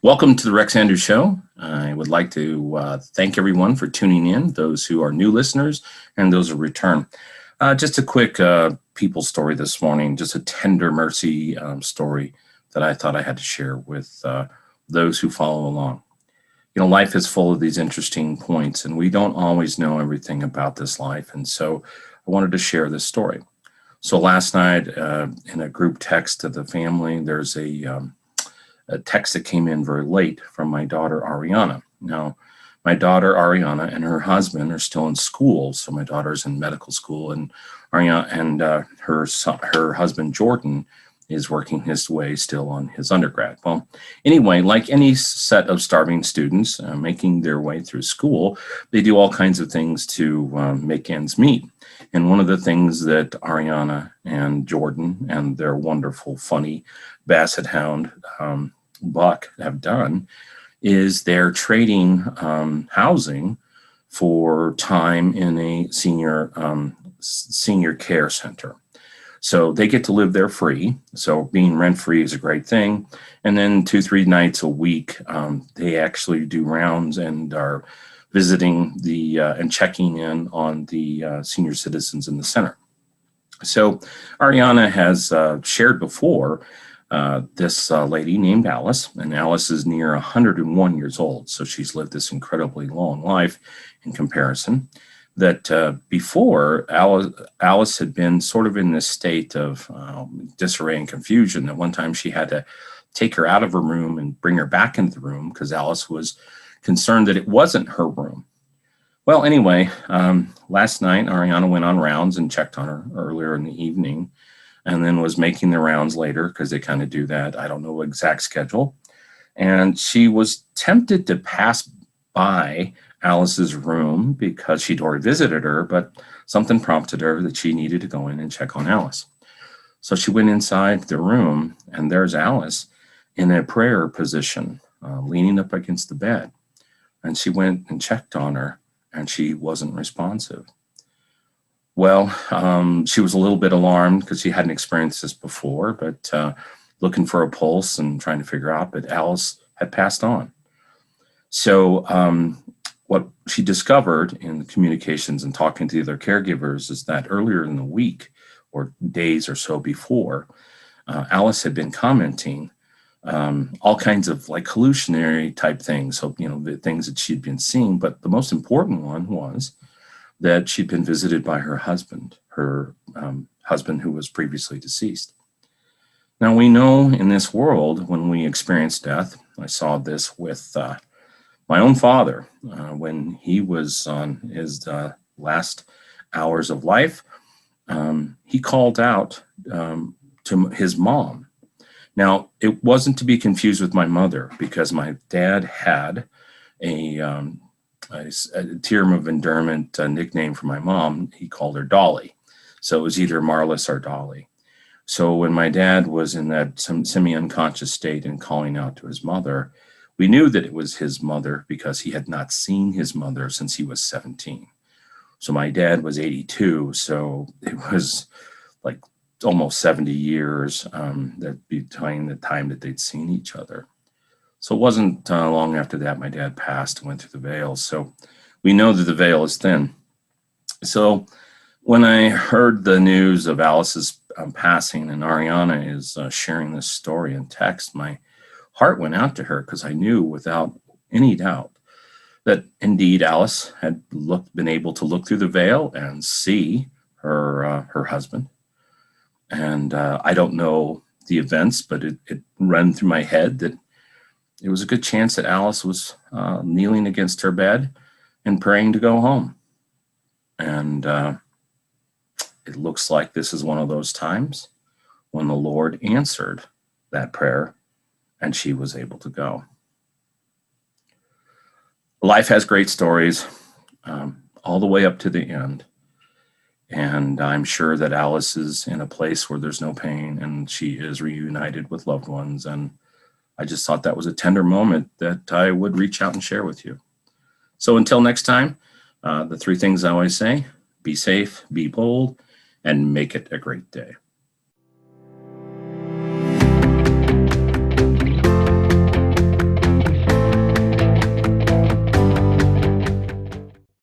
Welcome to the Rex Andrews Show. I would like to thank everyone for tuning in, those who are new listeners and those who return. Just a quick people story this morning, just a tender mercy story that I thought I had to share with those who follow along. You know, life is full of these interesting points, and we don't always know everything about this life. And so I wanted to share this story. So last night in a group text to the family, there's a text that came in very late from my daughter Ariana. Now, my daughter Ariana and her husband are still in school, so my daughter's in medical school, and Ariana and her husband Jordan is working his way still on his undergrad. Well, anyway, like any set of starving students making their way through school, they do all kinds of things to make ends meet. And one of the things that Ariana and Jordan and their wonderful, funny basset hound Buck have done is they're trading housing for time in a senior care center. So they get to live there free. So being rent free is a great thing. And then 2-3 nights a week, they actually do rounds and are visiting and checking in on the senior citizens in the center. So Ariana has shared before this lady named Alice, and Alice is near 101 years old. So she's lived this incredibly long life in comparison. That before Alice had been sort of in this state of disarray and confusion. At one time she had to take her out of her room and bring her back into the room because Alice was concerned that it wasn't her room. Well, anyway, last night Ariana went on rounds and checked on her earlier in the evening, and then was making the rounds later because they kind of do that. I don't know the exact schedule. And she was tempted to pass by Alice's room because she'd already visited her, but something prompted her that she needed to go in and check on Alice. So she went inside the room, and there's Alice in a prayer position, leaning up against the bed. And she went and checked on her, and she wasn't responsive. Well, she was a little bit alarmed because she hadn't experienced this before, but looking for a pulse and trying to figure out, but Alice had passed on. So what she discovered in the communications and talking to the other caregivers is that earlier in the week or days or so before, Alice had been commenting all kinds of like hallucinatory type things. So, you know, the things that she'd been seeing, but the most important one was that she'd been visited by her husband who was previously deceased. Now, we know in this world, when we experience death, I saw this with my own father when he was on his last hours of life. He called out to his mom. Now, it wasn't to be confused with my mother because my dad had a term of endearment nickname for my mom. He called her Dolly. So it was either Marlis or Dolly. So when my dad was in that semi-unconscious state and calling out to his mother, we knew that it was his mother because he had not seen his mother since he was 17. So my dad was 82. So it was like almost 70 years that between the time that they'd seen each other. So it wasn't long after that my dad passed and went through the veil. So we know that the veil is thin. So when I heard the news of Alice's passing and Ariana is sharing this story in text, my heart went out to her because I knew without any doubt that indeed Alice had been able to look through the veil and see her husband. And I don't know the events, but it ran through my head that it was a good chance that Alice was kneeling against her bed and praying to go home. And it looks like this is one of those times when the Lord answered that prayer and she was able to go. Life has great stories all the way up to the end. And I'm sure that Alice is in a place where there's no pain and she is reunited with loved ones. And I just thought that was a tender moment that I would reach out and share with you. So until next time, the 3 things I always say: be safe, be bold, and make it a great day.